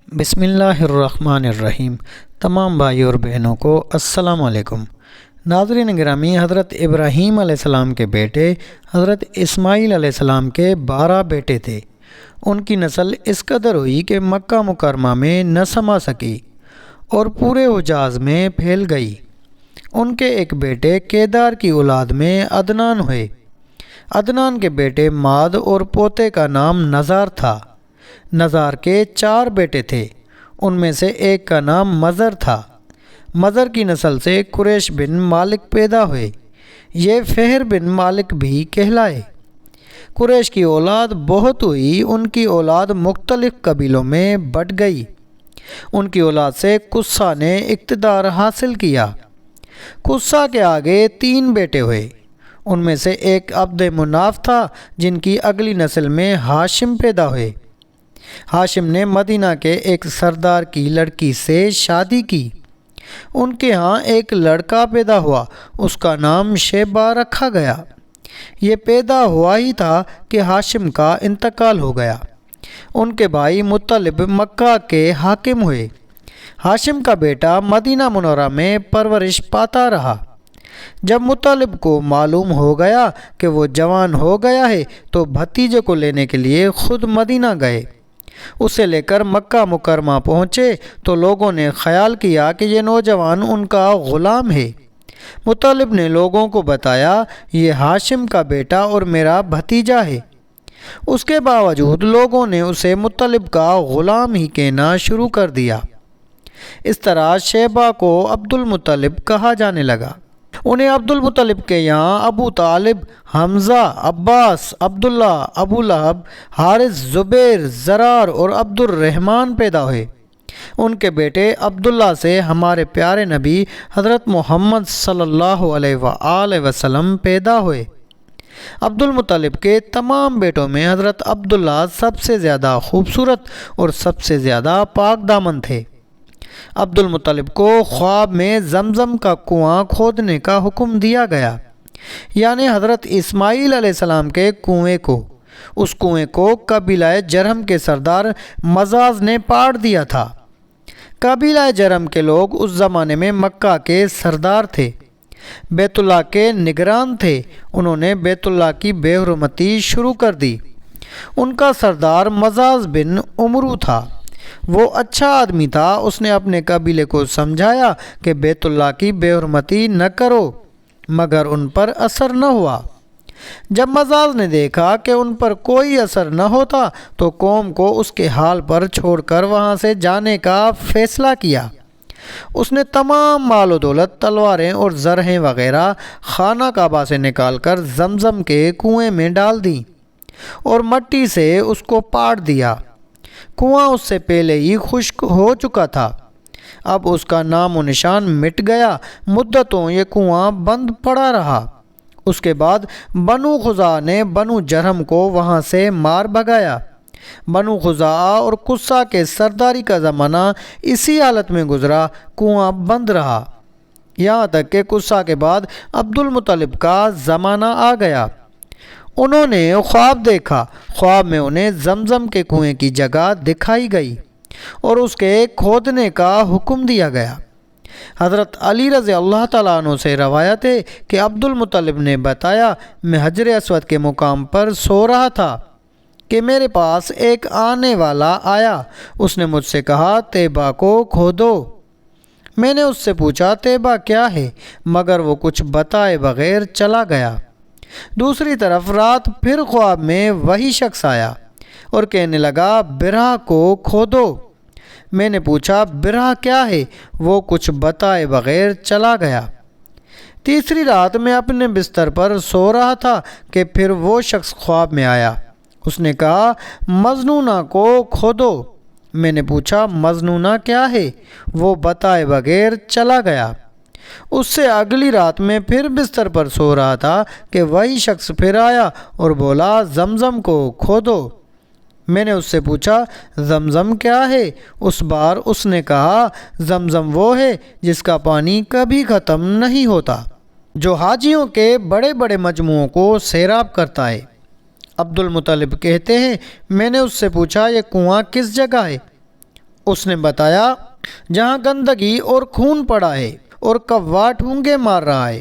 بسم اللہ الرحمن الرحیم۔ تمام بھائی اور بہنوں کو السلام علیکم۔ ناظرین گرامی، حضرت ابراہیم علیہ السلام کے بیٹے حضرت اسماعیل علیہ السلام کے 12 بیٹے تھے۔ ان کی نسل اس قدر ہوئی کہ مکہ مکرمہ میں نہ سما سکی اور پورے حجاز میں پھیل گئی۔ ان کے ایک بیٹے کیدار کی اولاد میں عدنان ہوئے۔ عدنان کے بیٹے ماد اور پوتے کا نام نزار تھا۔ نزار کے 4 بیٹے تھے، ان میں سے ایک کا نام مزر تھا۔ مزر کی نسل سے قریش بن مالک پیدا ہوئے، یہ فہر بن مالک بھی کہلائے۔ قریش کی اولاد بہت ہوئی، ان کی اولاد مختلف قبیلوں میں بٹ گئی۔ ان کی اولاد سے قصہ نے اقتدار حاصل کیا۔ قصہ کے آگے 3 بیٹے ہوئے، ان میں سے ایک عبد مناف تھا، جن کی اگلی نسل میں ہاشم پیدا ہوئے۔ ہاشم نے مدینہ کے ایک سردار کی لڑکی سے شادی کی۔ ان کے ہاں ایک لڑکا پیدا ہوا، اس کا نام شیبہ رکھا گیا۔ یہ پیدا ہوا ہی تھا کہ ہاشم کا انتقال ہو گیا۔ ان کے بھائی مطلب مکہ کے حاکم ہوئے۔ ہاشم کا بیٹا مدینہ منورہ میں پرورش پاتا رہا۔ جب مطلب کو معلوم ہو گیا کہ وہ جوان ہو گیا ہے تو بھتیجے کو لینے کے لیے خود مدینہ گئے۔ اسے لے کر مکہ مکرمہ پہنچے تو لوگوں نے خیال کیا کہ یہ نوجوان ان کا غلام ہے۔ مطلب نے لوگوں کو بتایا، یہ ہاشم کا بیٹا اور میرا بھتیجا ہے۔ اس کے باوجود لوگوں نے اسے مطلب کا غلام ہی کہنا شروع کر دیا۔ اس طرح شیبہ کو عبد المطلب کہا جانے لگا۔ انہیں عبد المطلب کے یہاں ابو طالب، حمزہ، عباس، عبداللہ، ابو لہب، حارث، زبیر، زرار اور عبد الرحمن پیدا ہوئے۔ ان کے بیٹے عبداللہ سے ہمارے پیارے نبی حضرت محمد صلی اللہ علیہ وآلہ وسلم پیدا ہوئے۔ عبد المطلب کے تمام بیٹوں میں حضرت عبداللہ سب سے زیادہ خوبصورت اور سب سے زیادہ پاک دامن تھے۔ عبد المطلب کو خواب میں زمزم کا کنواں کھودنے کا حکم دیا گیا، یعنی حضرت اسماعیل علیہ السلام کے کنویں کو۔ اس کنویں کو قبیلہ جرہم کے سردار مزاز نے پاڑ دیا تھا۔ قبیلہ جرہم کے لوگ اس زمانے میں مکہ کے سردار تھے، بیت اللہ کے نگران تھے۔ انہوں نے بیت اللہ کی بے حرمتی شروع کر دی۔ ان کا سردار مزاز بن عمرو تھا۔ وہ اچھا آدمی تھا۔ اس نے اپنے قبیلے کو سمجھایا کہ بیت اللہ کی بے حرمتی نہ کرو، مگر ان پر اثر نہ ہوا۔ جب مزاز نے دیکھا کہ ان پر کوئی اثر نہ ہوتا تو قوم کو اس کے حال پر چھوڑ کر وہاں سے جانے کا فیصلہ کیا۔ اس نے تمام مال و دولت، تلواریں اور زرہیں وغیرہ خانہ کعبہ سے نکال کر زمزم کے کنویں میں ڈال دیں اور مٹی سے اس کو پاڑ دیا۔ کنواں اس سے پہلے ہی خشک ہو چکا تھا، اب اس کا نام و نشان مٹ گیا۔ مدتوں یہ کنواں بند پڑا رہا۔ اس کے بعد بنو خزاعہ نے بنو جرہم کو وہاں سے مار بھگایا۔ بنو خزاعہ اور قصہ کے سرداری کا زمانہ اسی حالت میں گزرا، کنواں بند رہا، یہاں تک کہ قصہ کے بعد عبد المطلب کا زمانہ آ گیا۔ انہوں نے خواب دیکھا۔ خواب میں انہیں زمزم کے کنویں کی جگہ دکھائی گئی اور اس کے کھودنے کا حکم دیا گیا۔ حضرت علی رضی اللہ تعالیٰ عنہ سے روایت ہے کہ عبد المطلب نے بتایا، میں حجر اسود کے مقام پر سو رہا تھا کہ میرے پاس ایک آنے والا آیا۔ اس نے مجھ سے کہا، طیبہ کو کھودو۔ میں نے اس سے پوچھا، طیبہ کیا ہے؟ مگر وہ کچھ بتائے بغیر چلا گیا۔ دوسری طرف رات پھر خواب میں وہی شخص آیا اور کہنے لگا، برہ کو کھودو۔ میں نے پوچھا، برہ کیا ہے؟ وہ کچھ بتائے بغیر چلا گیا۔ تیسری رات میں اپنے بستر پر سو رہا تھا کہ پھر وہ شخص خواب میں آیا۔ اس نے کہا، مظنونہ کو کھودو۔ میں نے پوچھا، مظنونہ کیا ہے؟ وہ بتائے بغیر چلا گیا۔ اس سے اگلی رات میں پھر بستر پر سو رہا تھا کہ وہی شخص پھر آیا اور بولا، زمزم کو کھودو۔ میں نے اس سے پوچھا، زمزم کیا ہے؟ اس بار اس نے کہا، زمزم وہ ہے جس کا پانی کبھی ختم نہیں ہوتا، جو حاجیوں کے بڑے بڑے مجموعوں کو سیراب کرتا ہے۔ عبد المطلب کہتے ہیں، میں نے اس سے پوچھا، یہ کنواں کس جگہ ہے؟ اس نے بتایا جہاں گندگی اور خون پڑا ہے اور کوا ٹھونگے مار رہا ہے۔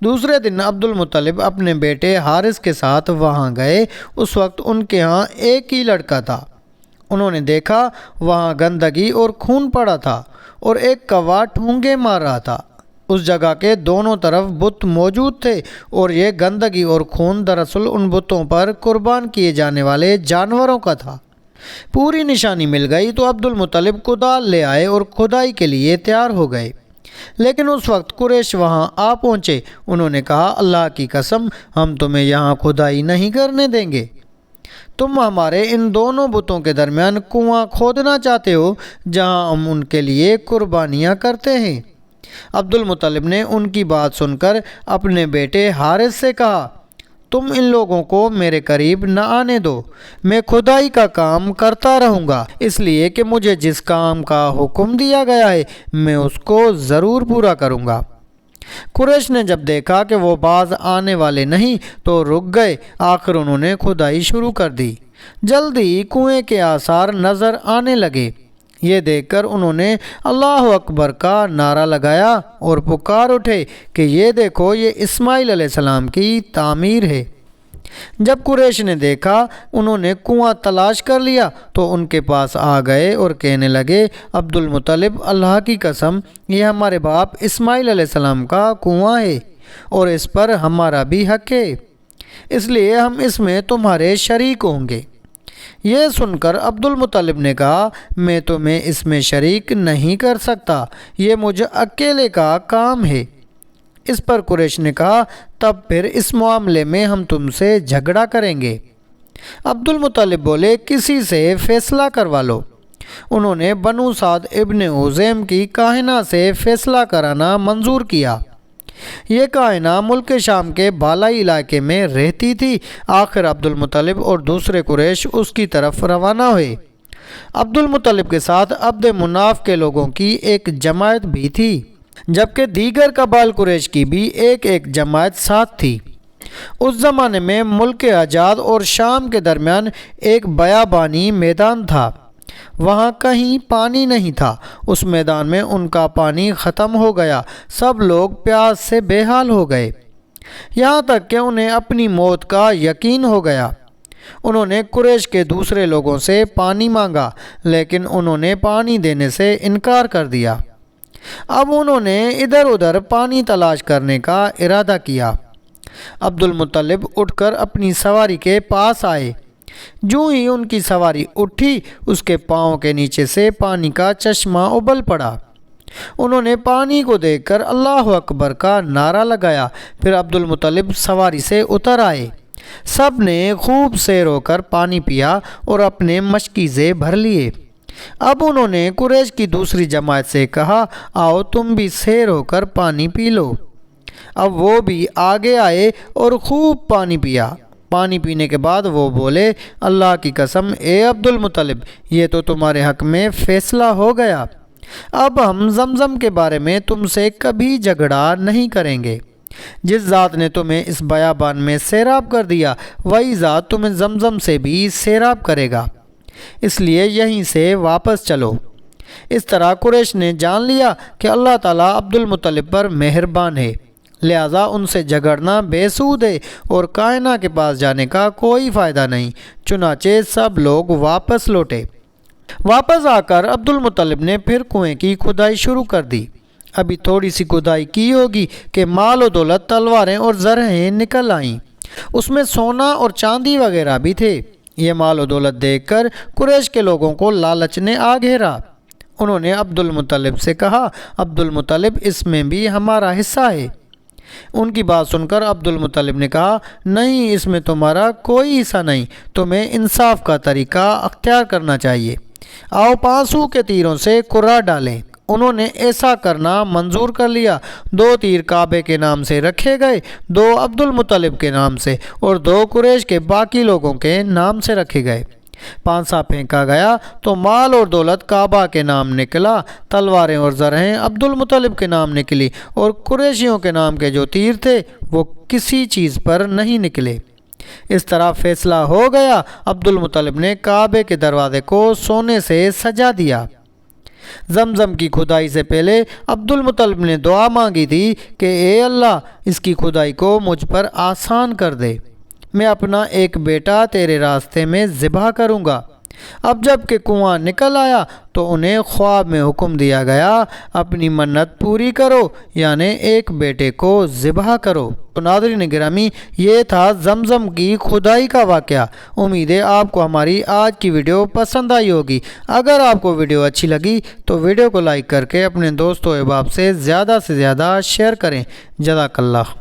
دوسرے دن عبد المطلب اپنے بیٹے حارث کے ساتھ وہاں گئے۔ اس وقت ان کے ہاں ایک ہی لڑکا تھا۔ انہوں نے دیکھا وہاں گندگی اور خون پڑا تھا اور ایک کوا ٹھونگے مار رہا تھا۔ اس جگہ کے دونوں طرف بت موجود تھے اور یہ گندگی اور خون دراصل ان بتوں پر قربان کیے جانے والے جانوروں کا تھا۔ پوری نشانی مل گئی تو عبد المطلب کدال لے آئے اور کھدائی کے لیے تیار ہو گئے، لیکن اس وقت قریش وہاں آ پہنچے۔ انہوں نے کہا اللہ کی قسم ہم تمہیں یہاں کھدائی نہیں کرنے دیں گے۔ تم ہمارے ان دونوں بتوں کے درمیان کنواں کھودنا چاہتے ہو جہاں ہم ان کے لیے قربانیاں کرتے ہیں۔ عبد المطلب نے ان کی بات سن کر اپنے بیٹے حارث سے کہا تم ان لوگوں کو میرے قریب نہ آنے دو، میں کھدائی کا کام کرتا رہوں گا، اس لیے کہ مجھے جس کام کا حکم دیا گیا ہے میں اس کو ضرور پورا کروں گا۔ قریش نے جب دیکھا کہ وہ باز آنے والے نہیں تو رک گئے۔ آخر انہوں نے کھدائی شروع کر دی۔ جلدی کنویں کے آثار نظر آنے لگے۔ یہ دیکھ کر انہوں نے اللہ اکبر کا نعرہ لگایا اور پکار اٹھے کہ یہ دیکھو یہ اسماعیل علیہ السلام کی تعمیر ہے۔ جب قریش نے دیکھا انہوں نے کنواں تلاش کر لیا تو ان کے پاس آ گئے اور کہنے لگے عبد المطلب اللہ کی قسم یہ ہمارے باپ اسماعیل علیہ السلام کا کنواں ہے اور اس پر ہمارا بھی حق ہے، اس لیے ہم اس میں تمہارے شریک ہوں گے۔ یہ سن کر عبد المطلب نے کہا میں تمہیں اس میں شریک نہیں کر سکتا، یہ مجھ اکیلے کا کام ہے۔ اس پر قریش نے کہا تب پھر اس معاملے میں ہم تم سے جھگڑا کریں گے۔ عبد المطلب بولے کسی سے فیصلہ کروا لو۔ انہوں نے بنو سعد ابن عزیم کی کاہنہ سے فیصلہ کرانا منظور کیا۔ یہ کائنہ ملک شام کے بالائی علاقے میں رہتی تھی۔ آخر عبد المطلب اور دوسرے قریش اس کی طرف روانہ ہوئے۔ عبد المطلب کے ساتھ عبد مناف کے لوگوں کی ایک جماعت بھی تھی، جبکہ دیگر قبائل قریش کی بھی ایک جماعت ساتھ تھی۔ اس زمانے میں ملک حجاز اور شام کے درمیان ایک بیابانی میدان تھا، وہاں کہیں پانی نہیں تھا۔ اس میدان میں ان کا پانی ختم ہو گیا، سب لوگ پیاس سے بے حال ہو گئے، یہاں تک کہ انہیں اپنی موت کا یقین ہو گیا۔ انہوں نے قریش کے دوسرے لوگوں سے پانی مانگا لیکن انہوں نے پانی دینے سے انکار کر دیا۔ اب انہوں نے ادھر ادھر پانی تلاش کرنے کا ارادہ کیا۔ عبد المطلب اٹھ کر اپنی سواری کے پاس آئے۔ جو ہی ان کی سواری اٹھی اس کے پاؤں کے نیچے سے پانی کا چشمہ ابل پڑا۔ انہوں نے پانی کو دیکھ کر اللہ اکبر کا نعرہ لگایا۔ پھر عبد المطلب سواری سے اتر آئے۔ سب نے خوب سیر ہو کر پانی پیا اور اپنے مشکیزے بھر لیے۔ اب انہوں نے قریش کی دوسری جماعت سے کہا آؤ تم بھی سیر ہو کر پانی پی لو۔ اب وہ بھی آگے آئے اور خوب پانی پیا۔ پانی پینے کے بعد وہ بولے اللہ کی قسم اے عبد المطلب یہ تو تمہارے حق میں فیصلہ ہو گیا، اب ہم زمزم کے بارے میں تم سے کبھی جھگڑا نہیں کریں گے۔ جس ذات نے تمہیں اس بیابان میں سیراب کر دیا وہی ذات تمہیں زمزم سے بھی سیراب کرے گا، اس لیے یہیں سے واپس چلو۔ اس طرح قریش نے جان لیا کہ اللہ تعالیٰ عبد المطلب پر مہربان ہے، لہذا ان سے جھگڑنا بے سود ہے اور کائنہ کے پاس جانے کا کوئی فائدہ نہیں۔ چنانچہ سب لوگ واپس لوٹے۔ واپس آ کر عبد المطلب نے پھر کنویں کی کھدائی شروع کر دی۔ ابھی تھوڑی سی کھدائی کی ہوگی کہ مال و دولت تلواریں اور زرہیں نکل آئیں۔ اس میں سونا اور چاندی وغیرہ بھی تھے۔ یہ مال و دولت دیکھ کر قریش کے لوگوں کو لالچ نے آ گھیرا۔ انہوں نے عبد المطلب سے کہا عبد المطلب اس میں بھی ہمارا حصہ ہے۔ ان کی بات سن کر عبد المطلب نے کہا نہیں اس میں تمہارا کوئی حصہ نہیں، تمہیں انصاف کا طریقہ اختیار کرنا چاہیے۔ آؤ 500 کے تیروں سے قرہ ڈالیں۔ انہوں نے ایسا کرنا منظور کر لیا۔ 2 تیر کعبے کے نام سے رکھے گئے، 2 عبد المطلب کے نام سے اور 2 قریش کے باقی لوگوں کے نام سے رکھے گئے۔ پانسا پھینکا گیا تو مال اور دولت کعبہ کے نام نکلا، تلواریں اور زرہیں عبد المطلب کے نام نکلی اور قریشیوں کے نام کے جو تیر تھے وہ کسی چیز پر نہیں نکلے۔ اس طرح فیصلہ ہو گیا۔ عبد المطلب نے کعبے کے دروازے کو سونے سے سجا دیا۔ زمزم کی کھدائی سے پہلے عبد المطلب نے دعا مانگی تھی کہ اے اللہ اس کی کھدائی کو مجھ پر آسان کر دے، میں اپنا ایک بیٹا تیرے راستے میں ذبح کروں گا۔ اب جب کہ کنواں نکل آیا تو انہیں خواب میں حکم دیا گیا اپنی منت پوری کرو، یعنی ایک بیٹے کو ذبح کرو۔ تو ناظرین گرامی، یہ تھا زمزم کی کھدائی کا واقعہ۔ امید ہے آپ کو ہماری آج کی ویڈیو پسند آئی ہوگی۔ اگر آپ کو ویڈیو اچھی لگی تو ویڈیو کو لائک کر کے اپنے دوستوں و احباب سے زیادہ شیئر کریں۔ جزاک اللہ۔